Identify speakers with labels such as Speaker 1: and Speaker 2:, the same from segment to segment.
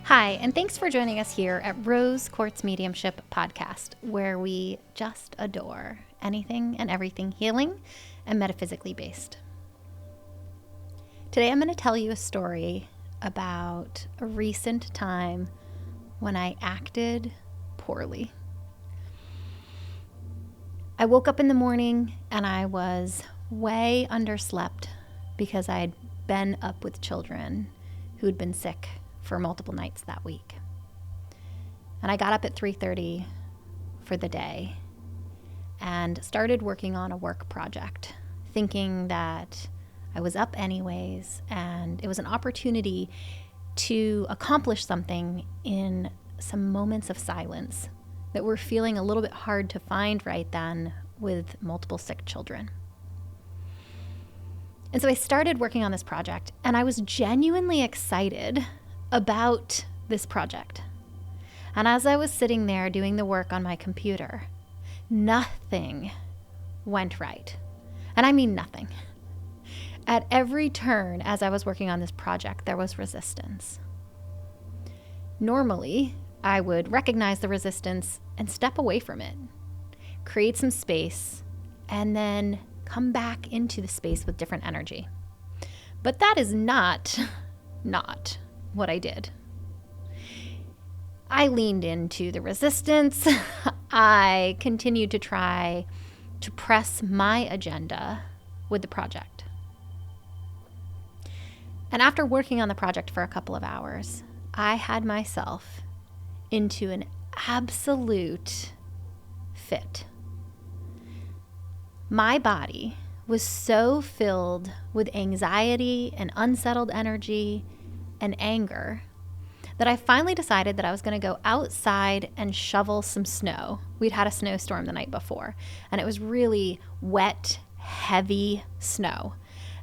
Speaker 1: Hi, and thanks for joining us here at Rose Quartz Mediumship podcast, where we just adore anything and everything healing and metaphysically based. Today I'm going to tell you a story about a recent time when I acted poorly. I woke up in the morning and I was way underslept because I had been up with children who had been sick for multiple nights that week. And I got up at 3:30 for the day and started working on a work project, thinking that I was up anyways and it was an opportunity to accomplish something in some moments of silence that were feeling a little bit hard to find right then with multiple sick children. And so I started working on this project, and I was genuinely excited about this project. And as I was sitting there doing the work on my computer, nothing went right. And I mean nothing. At every turn as I was working on this project, there was resistance. Normally, I would recognize the resistance and step away from it, create some space, and then come back into the space with different energy. But that is not what I did. I leaned into the resistance. I continued to try to press my agenda with the project. And after working on the project for a couple of hours, I had myself into an absolute fit. My body was so filled with anxiety and unsettled energy and anger that I finally decided that I was going to go outside and shovel some snow. We'd had a snowstorm the night before, and it was really wet, heavy snow.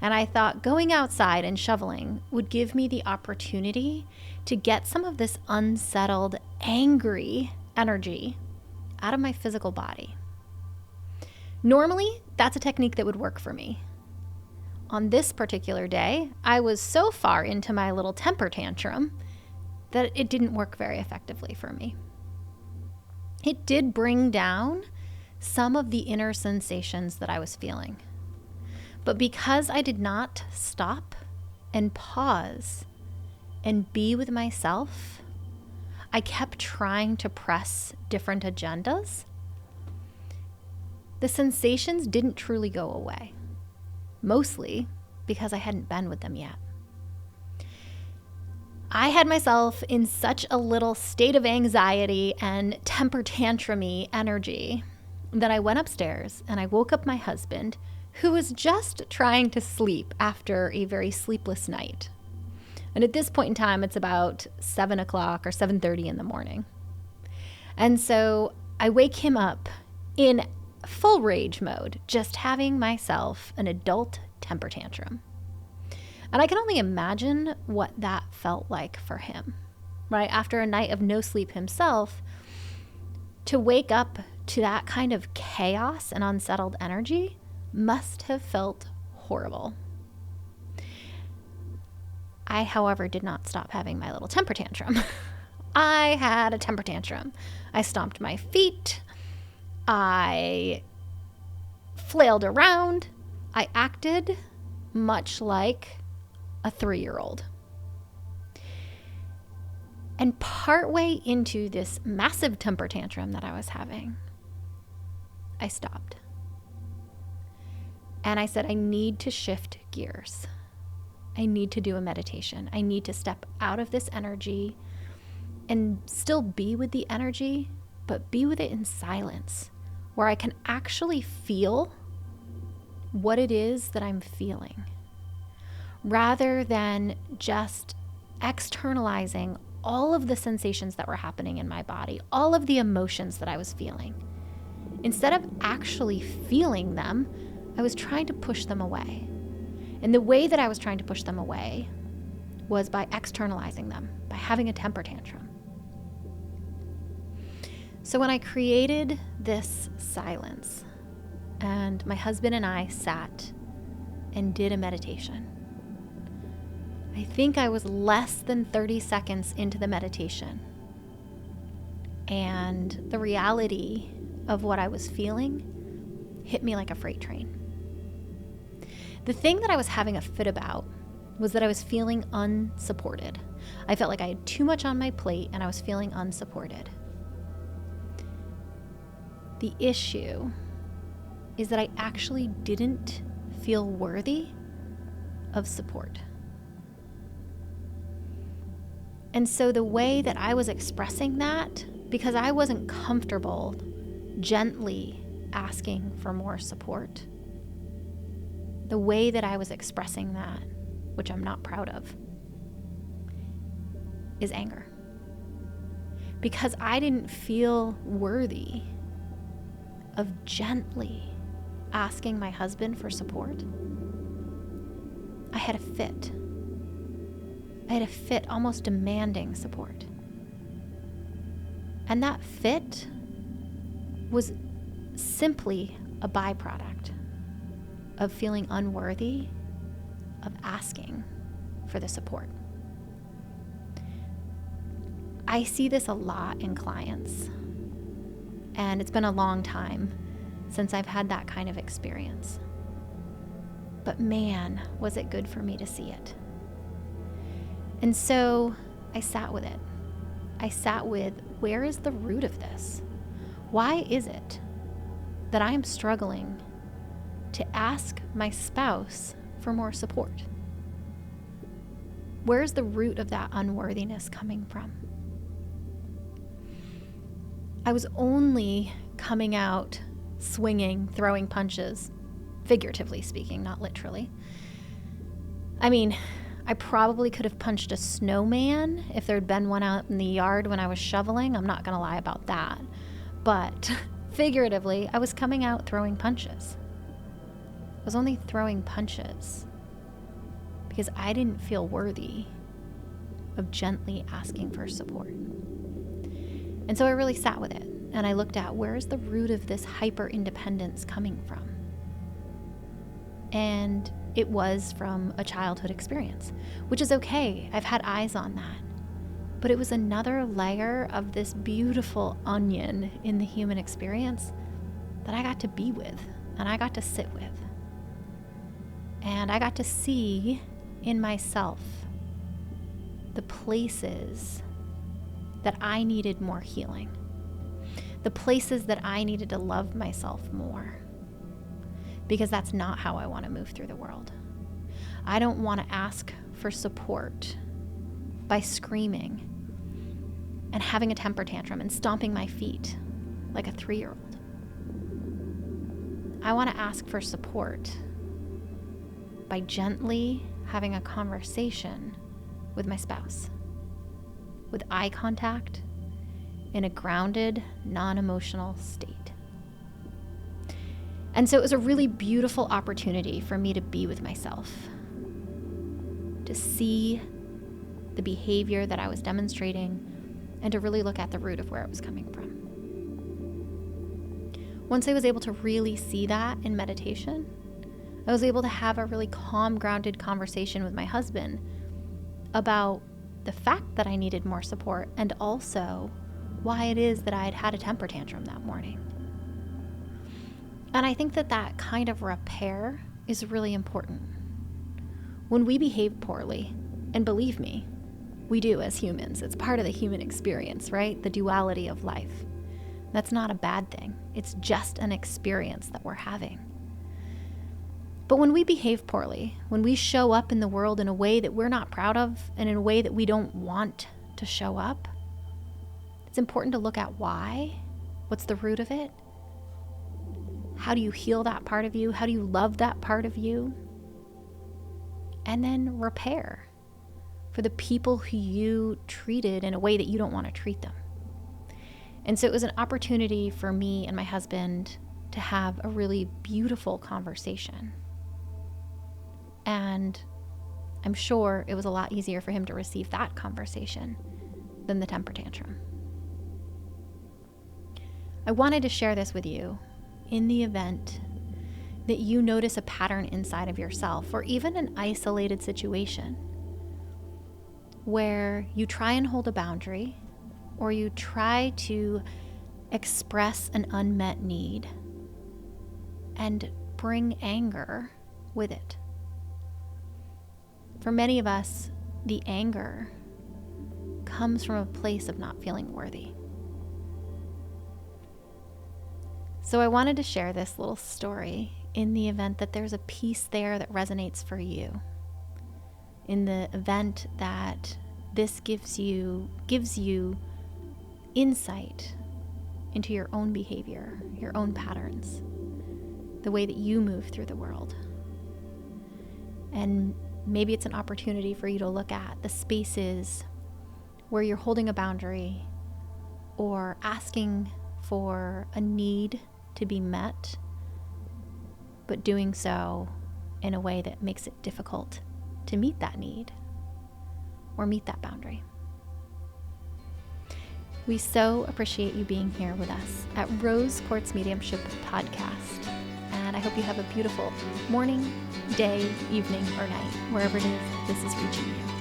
Speaker 1: And I thought going outside and shoveling would give me the opportunity to get some of this unsettled, angry energy out of my physical body. Normally, that's a technique that would work for me. On this particular day, I was so far into my little temper tantrum that it didn't work very effectively for me. It did bring down some of the inner sensations that I was feeling. But because I did not stop and pause and be with myself, I kept trying to press different agendas. The sensations didn't truly go away. Mostly because I hadn't been with them yet. I had myself in such a little state of anxiety and temper tantrum-y energy that I went upstairs and I woke up my husband, who was just trying to sleep after a very sleepless night. And at this point in time, it's about 7 o'clock or 7:30 in the morning. And so I wake him up in full rage mode, just having myself an adult temper tantrum. And I can only imagine what that felt like for him, right? After a night of no sleep himself, to wake up to that kind of chaos and unsettled energy must have felt horrible. I, however, did not stop having my little temper tantrum. I had a temper tantrum. I stomped my feet. I flailed around. I acted much like a 3-year-old. And partway into this massive temper tantrum that I was having, I stopped. And I said, I need to shift gears. I need to do a meditation. I need to step out of this energy and still be with the energy, but be with it in silence, where I can actually feel what it is that I'm feeling, rather than just externalizing all of the sensations that were happening in my body, all of the emotions that I was feeling. Instead of actually feeling them, I was trying to push them away. And the way that I was trying to push them away was by externalizing them, by having a temper tantrum. So when I created this silence, and my husband and I sat and did a meditation, I think I was less than 30 seconds into the meditation, and the reality of what I was feeling hit me like a freight train. The thing that I was having a fit about was that I was feeling unsupported. I felt like I had too much on my plate and I was feeling unsupported. The issue is that I actually didn't feel worthy of support. And so the way that I was expressing that, because I wasn't comfortable gently asking for more support, the way that I was expressing that, which I'm not proud of, is anger. Because I didn't feel worthy of gently asking my husband for support, I had a fit. I had a fit almost demanding support. And that fit was simply a byproduct of feeling unworthy of asking for the support. I see this a lot in clients, and it's been a long time since I've had that kind of experience. But man, was it good for me to see it. And so I sat with it. I sat with, where is the root of this? Why is it that I am struggling to ask my spouse for more support? Where's the root of that unworthiness coming from? I was only coming out swinging, throwing punches, figuratively speaking, not literally. I mean, I probably could have punched a snowman if there'd been one out in the yard when I was shoveling. I'm not going to lie about that. But figuratively, I was coming out throwing punches. I was only throwing punches because I didn't feel worthy of gently asking for support. And so I really sat with it, and I looked at, where is the root of this hyper-independence coming from? And it was from a childhood experience, which is okay. I've had eyes on that. But it was another layer of this beautiful onion in the human experience that I got to be with, and I got to sit with. And I got to see in myself the places that I needed more healing, the places that I needed to love myself more, because that's not how I want to move through the world. I don't want to ask for support by screaming and having a temper tantrum and stomping my feet like a 3-year-old. I want to ask for support by gently having a conversation with my spouse, with eye contact, in a grounded, non-emotional state. And so it was a really beautiful opportunity for me to be with myself, to see the behavior that I was demonstrating, and to really look at the root of where it was coming from. Once I was able to really see that in meditation, I was able to have a really calm, grounded conversation with my husband about the fact that I needed more support, and also why it is that I had had a temper tantrum that morning. And I think that that kind of repair is really important. When we behave poorly, and believe me, we do as humans, it's part of the human experience, right? The duality of life. That's not a bad thing. It's just an experience that we're having. But when we behave poorly, when we show up in the world in a way that we're not proud of and in a way that we don't want to show up, it's important to look at why. What's the root of it? How do you heal that part of you? How do you love that part of you? And then repair for the people who you treated in a way that you don't want to treat them. And so it was an opportunity for me and my husband to have a really beautiful conversation. And I'm sure it was a lot easier for him to receive that conversation than the temper tantrum. I wanted to share this with you in the event that you notice a pattern inside of yourself, or even an isolated situation where you try and hold a boundary or you try to express an unmet need and bring anger with it. For many of us, the anger comes from a place of not feeling worthy. So I wanted to share this little story in the event that there's a piece there that resonates for you. In the event that this gives you insight into your own behavior, your own patterns, the way that you move through the world. And maybe it's an opportunity for you to look at the spaces where you're holding a boundary or asking for a need to be met, but doing so in a way that makes it difficult to meet that need or meet that boundary. We so appreciate you being here with us at Rose Quartz Mediumship podcast. And I hope you have a beautiful morning, day, evening, or night, wherever it is this is reaching you.